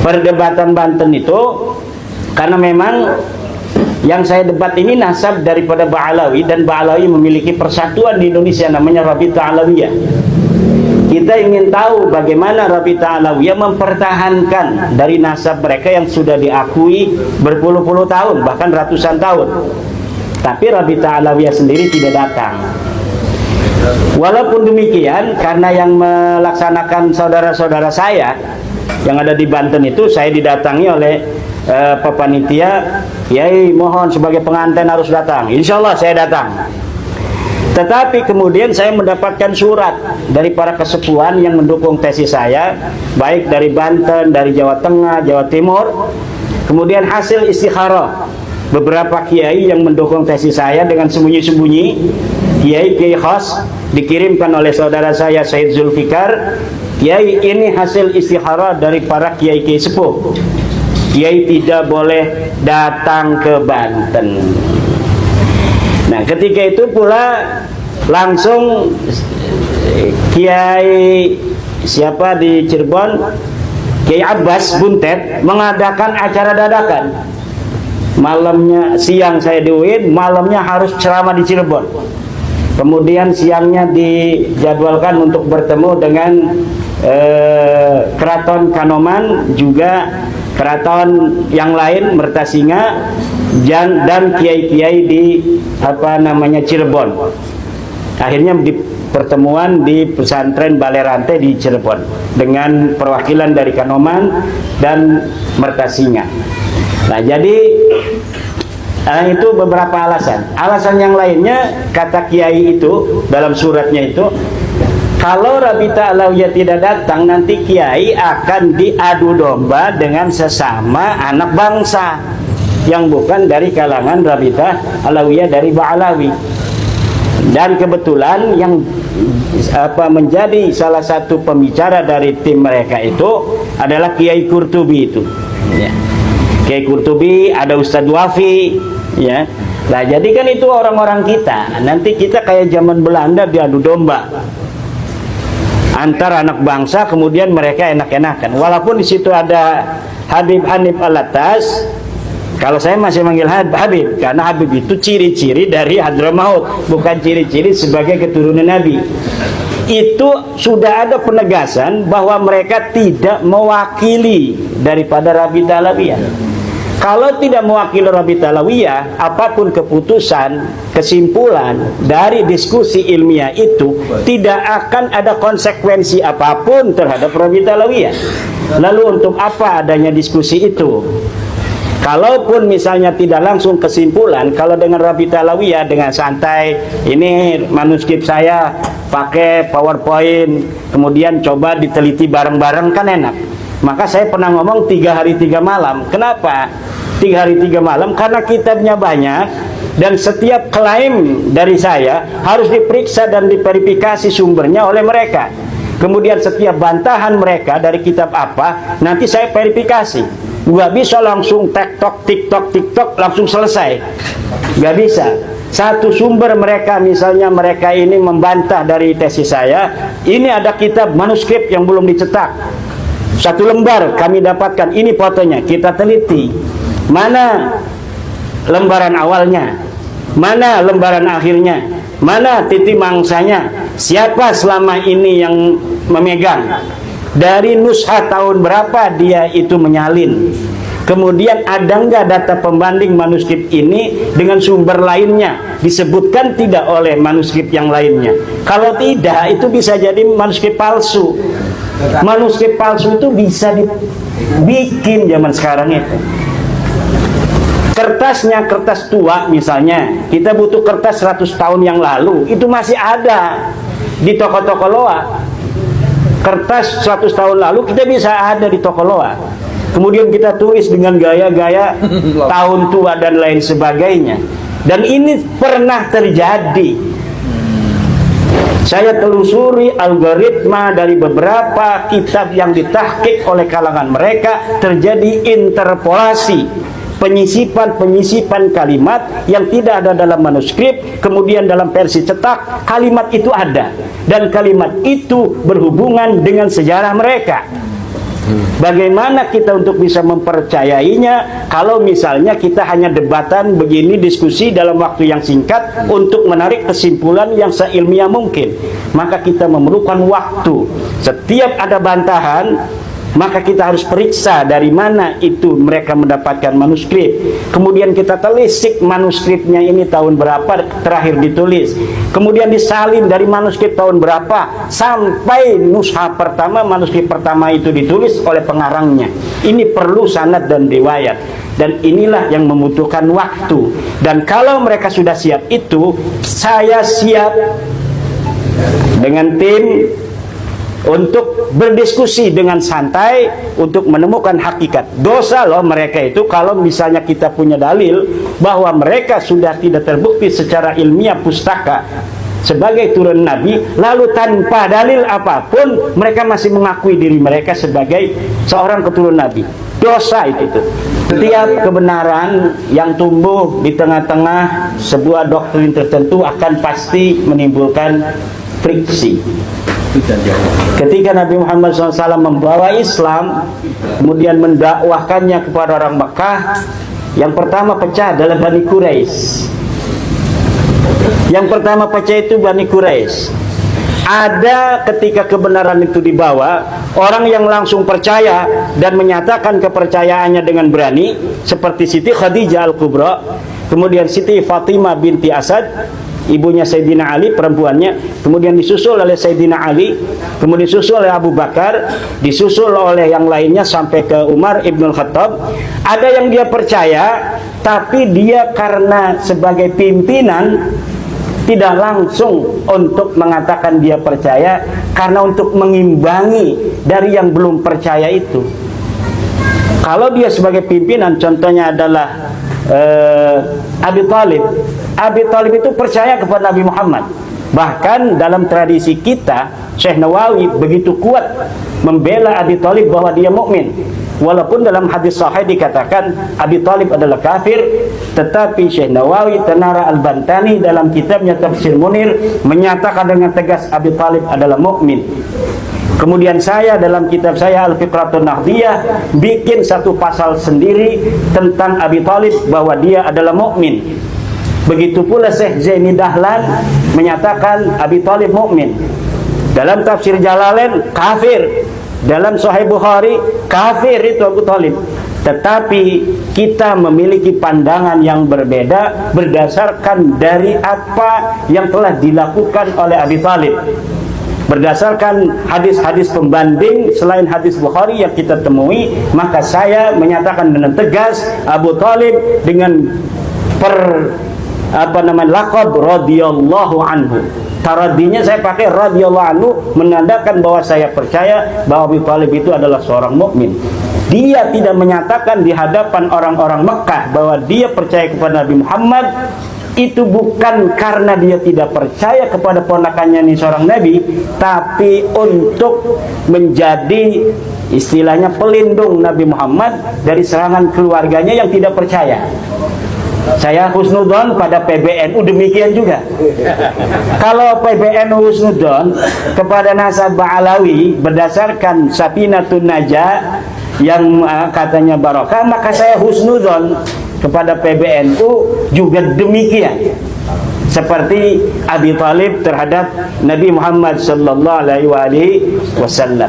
perdebatan Banten itu, karena memang yang saya debat ini nasab daripada Ba'alawi, dan Ba'alawi memiliki persatuan di Indonesia namanya Rabita Alawiyah. Kita ingin tahu bagaimana Rabita Alawiyah mempertahankan dari nasab mereka yang sudah diakui berpuluh-puluh tahun, bahkan ratusan tahun. Tapi Rabita Alawiyah sendiri tidak datang. Walaupun demikian, karena yang melaksanakan saudara-saudara saya yang ada di Banten itu, saya didatangi oleh panitia, Kiai mohon sebagai pengantin harus datang. Insya Allah saya datang. Tetapi kemudian saya mendapatkan surat dari para kesepuhan yang mendukung tesis saya, baik dari Banten, dari Jawa Tengah, Jawa Timur. Kemudian hasil istikharah beberapa kiai yang mendukung tesis saya dengan sembunyi-sembunyi, kiai khas, dikirimkan oleh saudara saya Said Zulfikar. Kiai, ini hasil istikharah dari para kiai sepuh. Kiai tidak boleh datang ke Banten. Nah, ketika itu pula langsung Kiai siapa di Cirebon, Kiai Abbas Buntet mengadakan acara dadakan. Malamnya, siang saya di UIN, malamnya harus ceramah di Cirebon. Kemudian siangnya dijadwalkan untuk bertemu dengan Keraton Kanoman, juga keraton yang lain Mertasinga, dan kiai-kiai di Cirebon. Akhirnya di pertemuan di pesantren Balerante di Cirebon dengan perwakilan dari Kanoman dan Mertasinga. Nah, jadi itu beberapa alasan. Alasan yang lainnya, kata kiai itu dalam suratnya itu, kalau Rabita Alawiyah tidak datang, nanti kiai akan diadu domba dengan sesama anak bangsa yang bukan dari kalangan Rabita Alawiyah dari Ba'alawi. Dan kebetulan yang menjadi salah satu pembicara dari tim mereka itu adalah Kiai Qurtubi itu. Ya. Kiai Qurtubi, ada Ustadz Wafi, ya. Nah, jadi kan itu orang-orang kita. Nanti kita kayak zaman Belanda diadu domba antar anak bangsa, kemudian mereka enak-enakan. Walaupun di situ ada Habib Hanif Alatas, kalau saya masih manggil Habib, karena Habib itu ciri-ciri dari Hadramaut, bukan ciri-ciri sebagai keturunan Nabi. Itu sudah ada penegasan bahwa mereka tidak mewakili daripada Rabita Alawiyah. Kalau tidak mewakili Rabita Alawiyah, apapun keputusan, kesimpulan dari diskusi ilmiah itu tidak akan ada konsekuensi apapun terhadap Rabita Alawiyah. Lalu untuk apa adanya diskusi itu? Kalaupun misalnya tidak langsung kesimpulan, kalau dengan Rabita Alawiyah dengan santai, ini manuskrip saya pakai PowerPoint, kemudian coba diteliti bareng-bareng, kan enak. Maka saya pernah ngomong 3 hari 3 malam. Kenapa 3 hari 3 malam? Karena kitabnya banyak dan setiap klaim dari saya harus diperiksa dan diverifikasi sumbernya oleh mereka. Kemudian setiap bantahan mereka dari kitab apa, nanti saya verifikasi. Nggak bisa langsung tiktok langsung selesai. Nggak bisa. Satu sumber mereka, misalnya mereka ini membantah dari tesis saya, ini ada kitab manuskrip yang belum dicetak. 1 lembar kami dapatkan, ini fotonya, kita teliti. Mana lembaran awalnya? Mana lembaran akhirnya? Mana titik mangsanya? Siapa selama ini yang memegang? Dari nushah tahun berapa dia itu menyalin? Kemudian ada nggak data pembanding manuskrip ini dengan sumber lainnya? Disebutkan tidak oleh manuskrip yang lainnya? Kalau tidak, itu bisa jadi manuskrip palsu. Manuskrip palsu itu bisa dibikin zaman sekarang itu. Kertasnya kertas tua misalnya, kita butuh kertas 100 tahun yang lalu, itu masih ada di toko-toko loa. Kertas 100 tahun lalu kita bisa ada di toko loa. Kemudian kita tulis dengan gaya-gaya tahun tua dan lain sebagainya. Dan ini pernah terjadi. Saya telusuri algoritma dari beberapa kitab yang ditahqiq oleh kalangan mereka, terjadi interpolasi, penyisipan kalimat yang tidak ada dalam manuskrip, kemudian dalam versi cetak kalimat itu ada, dan kalimat itu berhubungan dengan sejarah mereka. Bagaimana kita untuk bisa mempercayainya kalau misalnya kita hanya debatan begini, diskusi dalam waktu yang singkat untuk menarik kesimpulan yang seilmiah mungkin? Maka kita memerlukan waktu. Setiap ada bantahan, maka kita harus periksa dari mana itu mereka mendapatkan manuskrip. Kemudian kita telisik manuskripnya ini tahun berapa terakhir ditulis. Kemudian disalin dari manuskrip tahun berapa sampai nushah pertama, manuskrip pertama itu ditulis oleh pengarangnya. Ini perlu sanad dan riwayat. Dan inilah yang membutuhkan waktu. Dan kalau mereka sudah siap itu, saya siap dengan tim untuk berdiskusi dengan santai untuk menemukan hakikat. Dosa loh mereka itu kalau misalnya kita punya dalil bahwa mereka sudah tidak terbukti secara ilmiah pustaka sebagai turun Nabi, lalu tanpa dalil apapun mereka masih mengakui diri mereka sebagai seorang keturunan Nabi. Dosa itu tuh. Setiap kebenaran yang tumbuh di tengah-tengah sebuah doktrin tertentu akan pasti menimbulkan friksi. Ketika Nabi Muhammad SAW membawa Islam, kemudian mendakwahkannya kepada orang Mekah, yang pertama pecah adalah Bani Quraisy. Yang pertama pecah itu Bani Quraisy. Ada ketika kebenaran itu dibawa, orang yang langsung percaya dan menyatakan kepercayaannya dengan berani, seperti Siti Khadijah Al-Kubra, kemudian Siti Fatimah binti Asad, ibunya Sayyidina Ali, perempuannya, kemudian disusul oleh Sayyidina Ali, kemudian disusul oleh Abu Bakar, disusul oleh yang lainnya sampai ke Umar Ibnul Khattab. Ada yang dia percaya, tapi dia karena sebagai pimpinan tidak langsung untuk mengatakan dia percaya, karena untuk mengimbangi dari yang belum percaya itu. Kalau dia sebagai pimpinan, contohnya adalah Abi Thalib. Abi Thalib itu percaya kepada Nabi Muhammad. Bahkan dalam tradisi kita, Syekh Nawawi begitu kuat membela Abi Thalib bahwa dia mukmin. Walaupun dalam hadis sahih dikatakan Abi Thalib adalah kafir, tetapi Syekh Nawawi Tanara Al-Bantani dalam kitabnya Tafsir Munir menyatakan dengan tegas Abi Thalib adalah mukmin. Kemudian saya dalam kitab saya Al-Fiqratun Nahdiyah bikin satu pasal sendiri tentang Abi Thalib bahwa dia adalah mukmin. Begitu pula Syekh Zaini Dahlan menyatakan Abi Thalib mukmin. Dalam tafsir Jalalain kafir. Dalam Sahih Bukhari kafir itu Abu Thalib. Tetapi kita memiliki pandangan yang berbeda berdasarkan dari apa yang telah dilakukan oleh Abi Thalib. Berdasarkan hadis-hadis pembanding selain hadis Bukhari yang kita temui, maka saya menyatakan dengan tegas Abu Thalib dengan laqab radhiyallahu anhu. Taradinya saya pakai radhiyallahu anhu, menandakan bahwa saya percaya bahwa Abu Thalib itu adalah seorang mukmin. Dia tidak menyatakan di hadapan orang-orang Mekah bahwa dia percaya kepada Nabi Muhammad. Itu bukan karena dia tidak percaya kepada ponakannya ini seorang nabi, tapi untuk menjadi istilahnya pelindung Nabi Muhammad dari serangan keluarganya yang tidak percaya. Saya husnudzon pada PBNU demikian juga. Kalau PBNU husnudzon kepada nasabah Alawi berdasarkan Safinatun Najah yang katanya barokah, maka saya husnudzon kepada PBNU juga demikian. Seperti Abi Thalib terhadap Nabi Muhammad sallallahu alaihi wasallam.